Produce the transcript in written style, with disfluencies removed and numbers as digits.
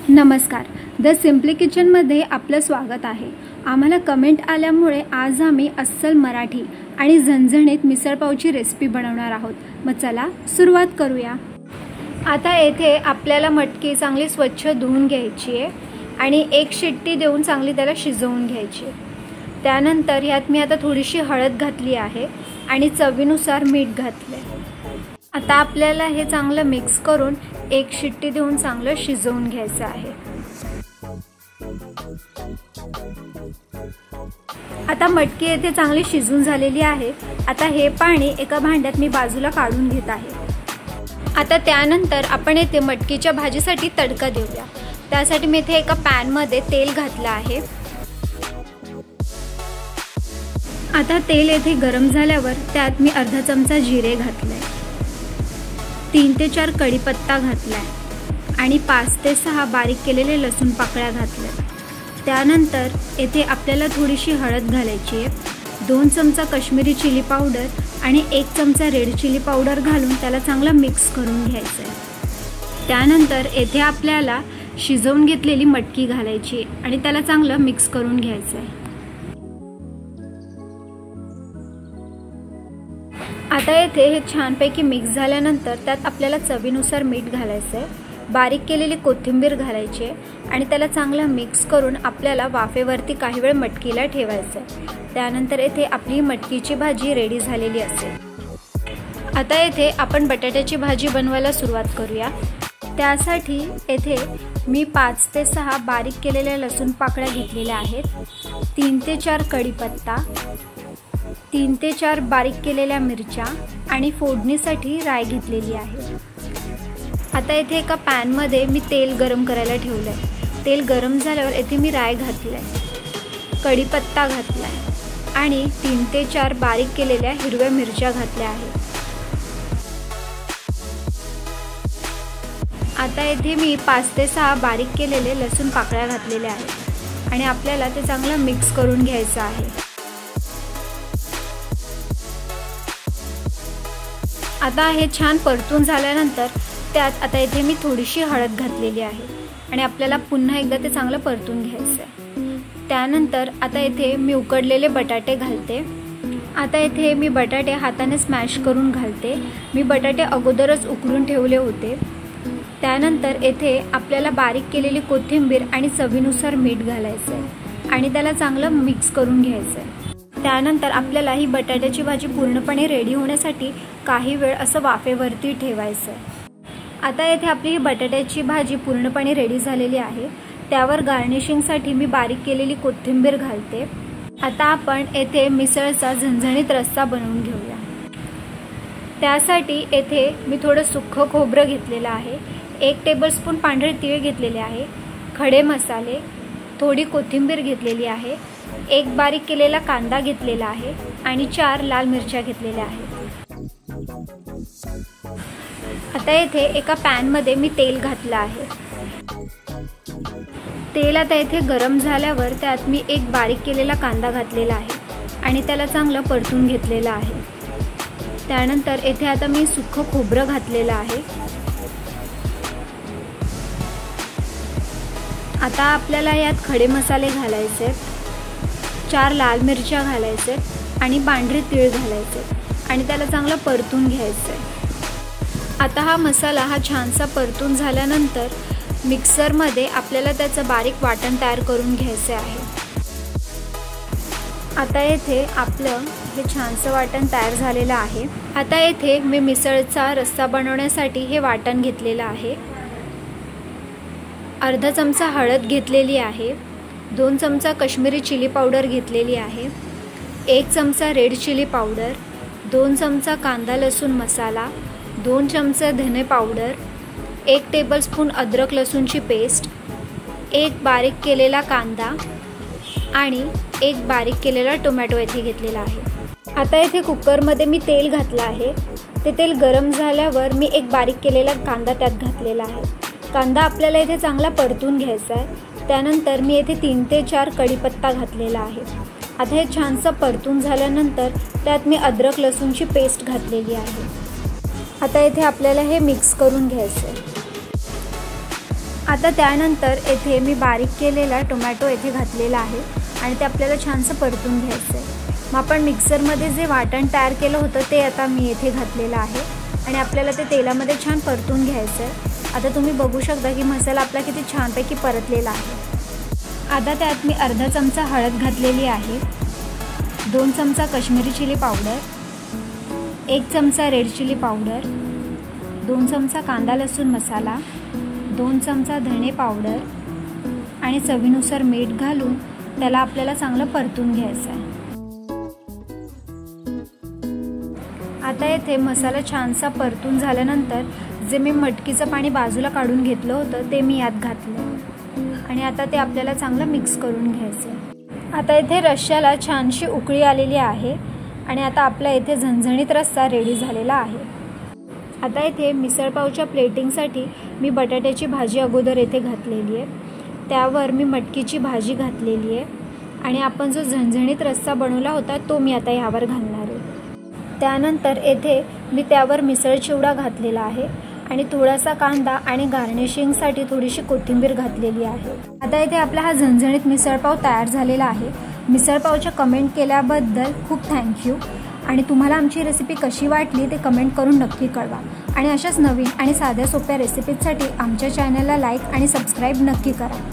नमस्कार, the simply किचनमध्ये आपलं स्वागत आहे। आम्हाला कमेंट आल्यामुळे आज आम्ही अस्सल मराठी आणि झणझणीत मिसळपावची रेसिपी बनवणार आहोत। मग चला सुरुवात करूया। आता येथे आपल्याला मटकी चांगली स्वच्छ धुवून घ्यायची आहे आणि एक शिट्टी देऊन चांगली त्याला शिजवून घ्यायची। त्यानंतर यात मी आता थोडीशी हळद घातली आहे आणि चवीनुसार मीठ घातले। आता आपल्याला हे चांगलं मिक्स करून एक शिट्टी देऊन चांगलं शिजवून घ्यायचं आहे। आता मटकी येथे चांगली शिजून झालेली आहे। आता हे पाणी एका भांड्यात मी बाजूला काढून घेत आहे। आता त्यानंतर आपण येथे मटकीच्या भाजीसाठी तडका देऊया। त्यासाठी मी येथे एका पॅन मध्ये तेल घातलं आहे। आता तेल येथे गरम झाल्यावर त्यात मी अर्धा चमचा जिरे घातले, 3 ते 4 कढीपत्ता घातलाय आणि 5 ते 6 बारीक केलेले लसूण पाकळ्या घातल्या। त्यानंतर येथे आपल्याला थोडीशी हळद घालायची आहे, 2 चमचा काश्मीरी चिली पावडर आणि 1 चमचा रेड चिली पावडर घालून त्याला चांगलं मिक्स करून घ्यायचं आहे। त्यानंतर येथे आपल्याला शिजवून घेतलेली मटकी घालायची आणि त्याला चांगलं मिक्स करून घ्यायचं आहे। आता येथे हे छानपैकी मिक्स झाल्यानंतर त्यात आपल्याला चवीनुसार मीठ घालायचं आहे, बारीक केलेली कोथिंबीर घालायची आणि त्याला चांगलं मिक्स करून आपल्याला वाफेवरती काही वेळ मटकीला ठेवायचं आहे। त्यानंतर येथे आपली मटकीची भाजी रेडी झालेली असेल। आता येथे आपण बटाट्याची भाजी बनवायला सुरुवात करूया। त्यासाठी येथे मी 5 ते 6 बारीक केलेल्या लसूण पाकळ्या घेतलेल्या आहेत, 3 ते 4 कढीपत्ता, 3 ते 4 बारीक केलेल्या मिरच्या आणि फोडणीसाठी राई घेतलेली आहे। आता येथे एका पॅन मध्ये मी तेल गरम करायला ठेवलंय। तेल गरम झाल्यावर येथे मी राई घातलाय, कढीपत्ता घातलाय आणि 3 ते 4 बारीक केलेल्या हिरव्या मिरच्या घातल्या आहेत। आता येथे मी 5 ते 6 बारीक केलेले लसूण पाकळ्या घातलेल्या आहेत आणि आपल्याला ते चांगलं मिक्स करून घ्यायचं आहे। आता हे छान परतून झाल्यानंतर त्यात आता इथे मी थोडीशी हळद घातलेली आहे आणि आपल्याला पुन्हा एकदा ते चांगलं परतून घ्यायचं आहे। त्यानंतर आता इथे मी उकडलेले बटाटे घालते। आता इथे मी बटाटे हाताने स्मॅश करून घालते। मी बटाटे अगोदरच उकडून ठेवले होते। त्यानंतर येथे आपल्याला बारीक केलेली कोथिंबीर आणि चवीनुसार मीठ घालायचं आहे आणि त्याला चांगलं मिक्स करून घ्यायचं आहे। त्यानंतर आपल्याला ही बटाट्याची भाजी पूर्णपणे रेडी होण्यासाठी काही वेळ असं वाफेवरती ठेवायचं आहे। आता येथे आपली ही बटाट्याची भाजी पूर्णपणे रेडी झालेली आहे। त्यावर गार्निशिंगसाठी मी बारीक केलेली कोथिंबीर घालते। आता आपण येथे मिसळचा झणझणीत रस्सा बनवून घेऊया। त्यासाठी येथे मी थोडं सुक्खं खोबरं घेतलेलं आहे, 1 टेबलस्पून पांढरे तीळ घेतलेले आहे, खडे मसाले, थोडी कोथिंबीर घेतलेली आहे, 1 बारीक केलेला कांदा घेतलेला आहे आणि 4 लाल मिरच्या घेतलेल्या आहेत। आता येथे एका पॅन मध्ये मी तेल घातलं आहे। तेल आता येथे गरम झाल्यावर त्यात मी 1 बारीक केलेला कांदा घातलेला आहे आणि त्याला चांगलं परतून घेतलेलं आहे। त्यानंतर येथे आता मी सुक्खं खोबरं घातलेलं आहे। आता आपल्याला यात खडे मसाले घालायचे, 4 लाल मिरच्या घालायचे आणि पांढरे तीळ घालायचे आणि त्याला चांगलं परतून घ्यायचं। आता हा मसाला छानसा परतून झाल्यानंतर मिक्सरमध्ये आपल्याला त्याचं बारीक वाटण तयार करून घ्यायचे आहे। आता येथे आपलं हे छानसं वाटण तयार झालेलं आहे। आता येथे मी मिसळचा रस्सा बनवण्यासाठी हे वाटण घेतलेलं आहे। अर्धा चमचा हळद घेतलेली आहे, 2 चमचा काश्मीरी चिली पावडर घेतलेली आहे, 1 चमचा रेड चिली पावडर, 2 चमचा कांदा लसूण मसाला, 2 चमचे धने पावडर, 1 टेबलस्पून अद्रक लसूणची पेस्ट, 1 बारीक केलेला कांदा आणि 1 बारीक केलेला टोमॅटो येथे घेतलेला आहे। आता येथे कुकरमध्ये मी तेल घातलं आहे। ते तेल गरम झाल्यावर मी 1 बारीक केलेला कांदा त्यात घातलेला आहे। कांदा आपल्याला इथे चांगला परतून घ्यायचा आहे। त्यानंतर मी येथे 3 ते 4 कढीपत्ता घातलेला आहे। आता हे छानसं परतून झाल्यानंतर त्यात मी अद्रक लसूणची पेस्ट घातलेली आहे। आता इथे आपल्याला हे मिक्स करून घ्यायचं आहे। आता त्यानंतर येथे मी बारीक केलेला टोमॅटो येथे घातलेला आहे आणि ते आपल्याला छानसं परतून घ्यायचं आहे। मग आपण मिक्सरमध्ये जे वाटण तयार केलं होतं ते आता मी येथे घातलेलं आहे आणि आपल्याला ते तेलामध्ये छान परतून घ्यायचं आहे। आता तुम्ही बघू शकता की मसाला आपला किती छानपैकी परतलेला आहे। आता त्यात मी अर्धा चमचा हळद घातलेली आहे, 2 चमचा काश्मीरी चिली पावडर, 1 चमचा रेड चिली पावडर, 2 चमचा कांदा लसूण मसाला, 2 चमचा धणे पावडर आणि चवीनुसार मीठ घालून त्याला आपल्याला चांगलं परतून घ्यायचं आहे। आता येथे मसाला छानसा परतून झाल्यानंतर जे मी मटकीचं पाणी बाजूला काढून घेतलं होतं ते मी यात घातलं आणि आता ते आपल्याला चांगलं मिक्स करून घ्यायचं आहे। आता इथे रश्श्याला छानशी उकळी आलेली आहे आणि आता आपला इथे झणझणीत रस्सा रेडी झालेला आहे। आता इथे मिसळपावच्या प्लेटिंगसाठी मी बटाट्याची भाजी अगोदर येथे घातलेली आहे, त्यावर मी मटकीची भाजी घातलेली आहे आणि आपण जो झणझणीत रस्सा बनवला होता तो मी आता यावर घालणार आहे। त्यानंतर येथे मी त्यावर मिसळ चिवडा घातलेला आहे आणि थोडासा कांदा आणि गार्निशिंगसाठी थोडीशी कोथिंबीर घातलेली आहे। आता इथे आपला हा झणझणीत मिसळपाव तयार झालेला आहे। मिसळपावच्या कमेंट केल्याबद्दल खूप थँक्यू आणि तुम्हाला आमची रेसिपी कशी वाटली ते कमेंट करून नक्की कळवा आणि अशाच नवीन आणि साध्या सोप्या रेसिपीजसाठी आमच्या चॅनलला लाईक आणि सबस्क्राईब नक्की करा।